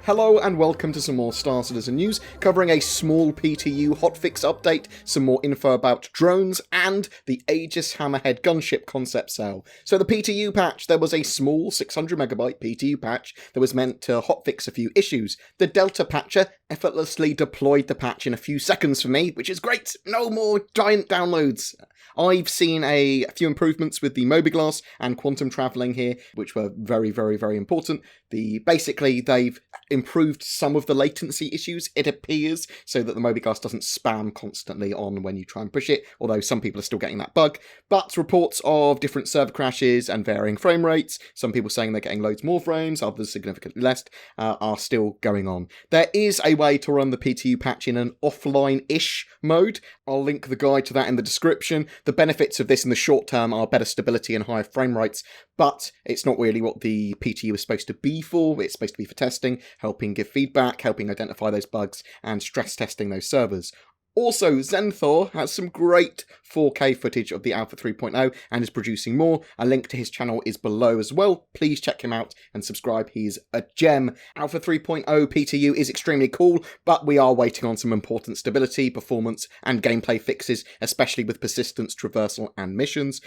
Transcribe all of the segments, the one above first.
Hello and welcome to some more Star Citizen news, covering a small PTU Hotfix update, some more info about drones, and the Aegis Hammerhead Gunship concept sale. So the PTU patch, there was a small 600MB PTU patch that was meant to hotfix a few issues. The Delta patcher effortlessly deployed the patch in a few seconds for me, which is great! No more giant downloads! I've seen a few improvements with the Mobiglass and quantum travelling here, which were very, very, very important. Basically, they've improved some of the latency issues, it appears, so that the Mobiglass doesn't spam constantly on when you try and push it, although some people are still getting that bug. But reports of different server crashes and varying frame rates, some people saying they're getting loads more frames, others significantly less, are still going on. There is a way to run the PTU patch in an offline-ish mode. I'll link the guide to that in the description. The benefits of this in the short term are better stability and higher frame rates, but it's not really what the PTU is supposed to be for. It's supposed to be for testing, helping give feedback, helping identify those bugs, and stress testing those servers. Also, Zenthor has some great 4K footage of the Alpha 3.0 and is producing more. A link to his channel is below as well. Please check him out and subscribe. He's a gem. Alpha 3.0 PTU is extremely cool, but we are waiting on some important stability, performance, and gameplay fixes, especially with persistence, traversal, and missions.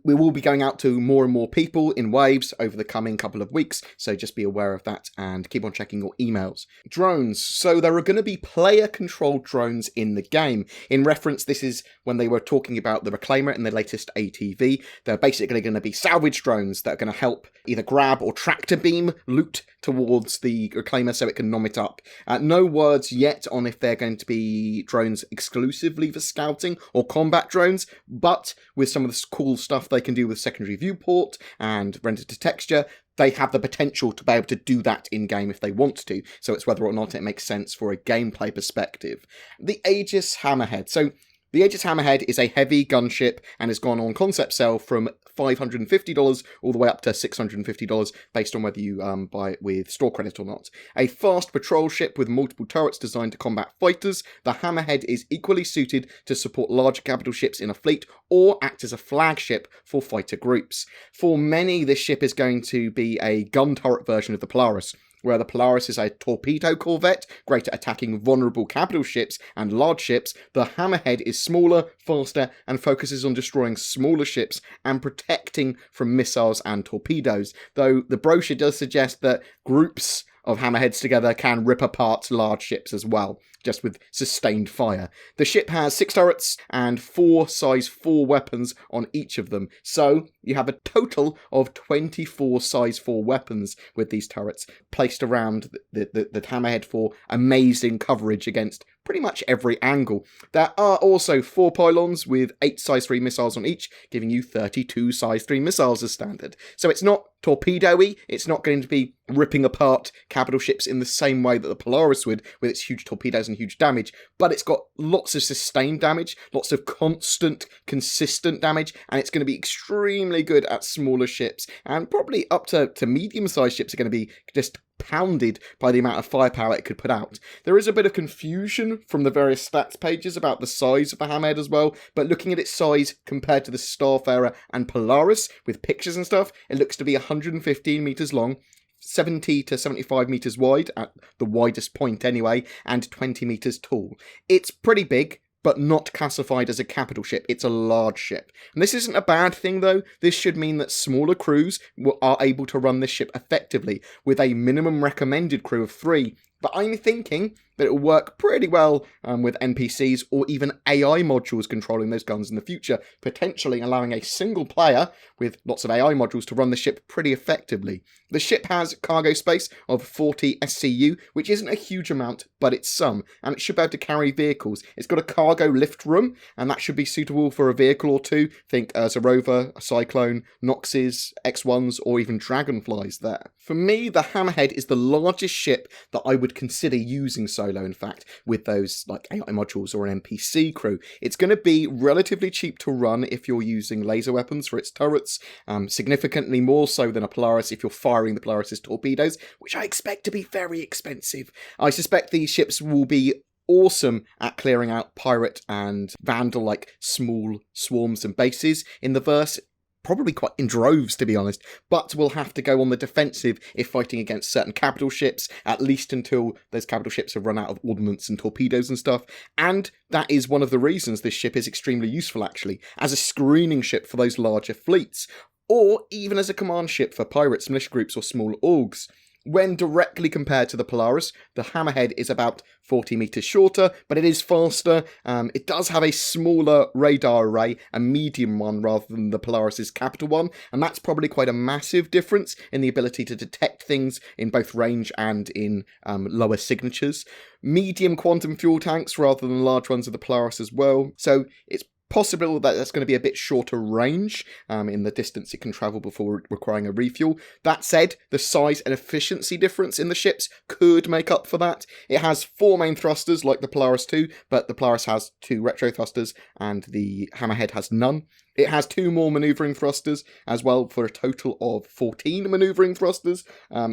We will be going out to more and more people in waves over the coming couple of weeks, so just be aware of that and keep on checking your emails. Drones. So there are going to be player-controlled drones in the game. In reference, this is when they were talking about the Reclaimer in the latest ATV. They're basically going to be salvage drones that are going to help either grab or tractor beam loot towards the Reclaimer so it can nom it up. No words yet on if they're going to be drones exclusively for scouting or combat drones, but with some of the cool stuff they can do with secondary viewport and render to texture, they have the potential to be able to do that in-game if they want to, so it's whether or not it makes sense for a gameplay perspective. The Aegis Hammerhead. So, the Aegis Hammerhead is a heavy gunship and has gone on concept sale from $550 all the way up to $650 based on whether you buy it with store credit or not. A fast patrol ship with multiple turrets designed to combat fighters, the Hammerhead is equally suited to support larger capital ships in a fleet or act as a flagship for fighter groups. For many, this ship is going to be a gun turret version of the Polaris, where the Polaris is a torpedo corvette, great at attacking vulnerable capital ships and large ships. The Hammerhead is smaller, faster, and focuses on destroying smaller ships and protecting from missiles and torpedoes, though the brochure does suggest that groups of Hammerheads together can rip apart large ships as well, just with sustained fire. The ship has 6 turrets and 4 size 4 weapons on each of them, so you have a total of 24 size 4 weapons with these turrets placed around the Hammerhead for amazing coverage against pretty much every angle. There are also 4 pylons with 8 size 3 missiles on each, giving you 32 size 3 missiles as standard. So it's not torpedo-y, it's not going to be ripping apart capital ships in the same way that the Polaris would, with its huge torpedoes and huge damage, but it's got lots of sustained damage, lots of constant, consistent damage, and it's going to be extremely good at smaller ships, and probably up to medium-sized ships are going to be just pounded by the amount of firepower it could put out. There is a bit of confusion from the various stats pages about the size of the Hammerhead as well, but looking at its size compared to the Starfarer and Polaris, with pictures and stuff, it looks to be 115 metres long, 70 to 75 metres wide, at the widest point anyway, and 20 metres tall. It's pretty big, but not classified as a capital ship. It's a large ship. And this isn't a bad thing, though. This should mean that smaller crews are able to run this ship effectively, with a minimum recommended crew of 3. But I'm thinking that it will work pretty well with NPCs or even AI modules controlling those guns in the future, potentially allowing a single player with lots of AI modules to run the ship pretty effectively. The ship has cargo space of 40 SCU, which isn't a huge amount, but it's some, and it should be able to carry vehicles. It's got a cargo lift room, and that should be suitable for a vehicle or two. Think as a Rover, a Cyclone, Noxes, X1s, or even Dragonflies there. For me, the Hammerhead is the largest ship that I would consider using solo, in fact, with those like AI modules or an NPC crew. It's going to be relatively cheap to run if you're using laser weapons for its turrets, significantly more so than a Polaris if you're firing the Polaris's torpedoes, which I expect to be very expensive. I suspect these ships will be awesome at clearing out pirate and vandal like small swarms and bases in the verse. probably quite in droves, to be honest, but will have to go on the defensive if fighting against certain capital ships, at least until those capital ships have run out of ordnance and torpedoes and stuff. And that is one of the reasons this ship is extremely useful, actually, as a screening ship for those larger fleets, or even as a command ship for pirates, militia groups, or small orgs. When directly compared to the Polaris, the Hammerhead is about 40 meters shorter, but it is faster. It does have a smaller radar array, a medium one rather than the Polaris's capital one, and that's probably quite a massive difference in the ability to detect things in both range and in lower signatures. Medium quantum fuel tanks rather than large ones of the Polaris as well, so it's possible that that's going to be a bit shorter range in the distance it can travel before requiring a refuel. That said, the size and efficiency difference in the ships could make up for that. It has 4 main thrusters like the Polaris 2, but the Polaris has 2 retro thrusters and the Hammerhead has none. It has 2 more manoeuvring thrusters as well for a total of 14 manoeuvring thrusters.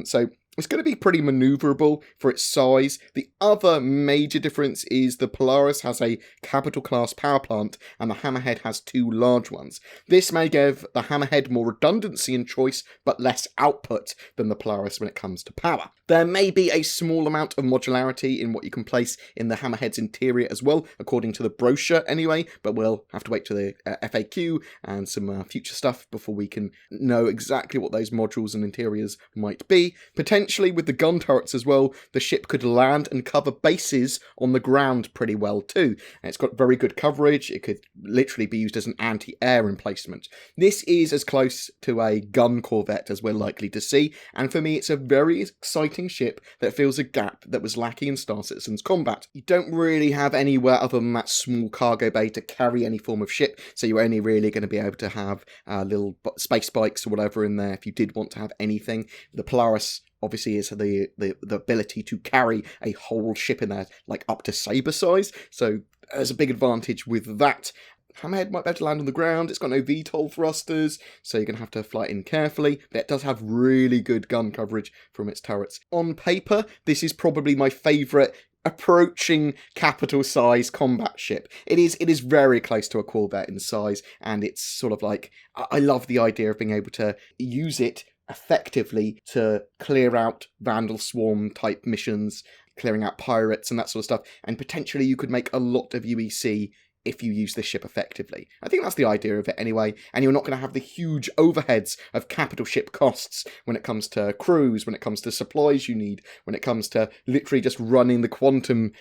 So it's going to be pretty manoeuvrable for its size. The other major difference is the Polaris has a capital class power plant and the Hammerhead has 2 large ones. This may give the Hammerhead more redundancy in choice but less output than the Polaris when it comes to power. There may be a small amount of modularity in what you can place in the Hammerhead's interior as well, according to the brochure anyway, but we'll have to wait to the FAQ and some future stuff before we can know exactly what those modules and interiors might be. Potentially with the gun turrets as well, the ship could land and cover bases on the ground pretty well too. And it's got very good coverage. It could literally be used as an anti-air emplacement. This is as close to a gun corvette as we're likely to see, and for me it's a very exciting ship that fills a gap that was lacking in Star Citizen's combat. You don't really have anywhere other than that small cargo bay to carry any form of ship, so you're only really going to be able to have little space bikes or whatever in there if you did want to have anything. The Polaris obviously is the ability to carry a whole ship in there, like up to saber size, so there's a big advantage with that. Hammerhead might be able to land on the ground. It's got no VTOL thrusters, so you're going to have to fly it in carefully, but it does have really good gun coverage from its turrets. On paper, this is probably my favourite approaching capital size combat ship. It is very close to a corvette in size, and it's sort of like, I love the idea of being able to use it effectively to clear out Vandal Swarm type missions, clearing out pirates and that sort of stuff, and potentially you could make a lot of UEC if you use this ship effectively. I think that's the idea of it anyway, and you're not going to have the huge overheads of capital ship costs when it comes to crews, when it comes to supplies you need, when it comes to literally just running the quantum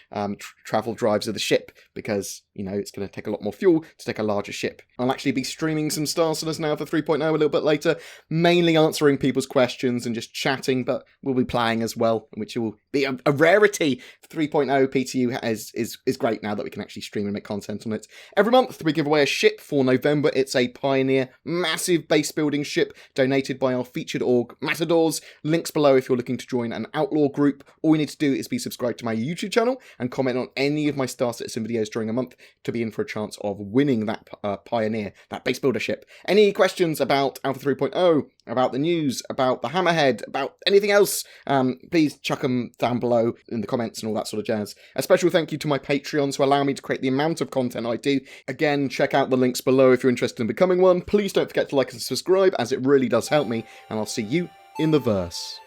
travel drives of the ship, because, you know, it's going to take a lot more fuel to take a larger ship. I'll actually be streaming some Star Citizen now for 3.0 a little bit later, mainly answering people's questions and just chatting, but we'll be playing as well, which will be a rarity. 3.0 PTU is great now that we can actually stream and make content on it. Every month we give away a ship. For November it's a Pioneer massive base building ship donated by our featured org Matadors. Links below if you're looking to join an outlaw group. All you need to do is be subscribed to my YouTube channel and comment on any of my Star Citizen videos during a month to be in for a chance of winning that Pioneer, that base builder ship. Any questions about Alpha 3.0, about the news, about the Hammerhead, about anything else, please chuck them down below in the comments and all that sort of jazz. A special thank you to my Patreons who allow me to create the amount of content I do. Again, check out the links below if you're interested in becoming one. Please don't forget to like and subscribe, as it really does help me, and I'll see you in the verse.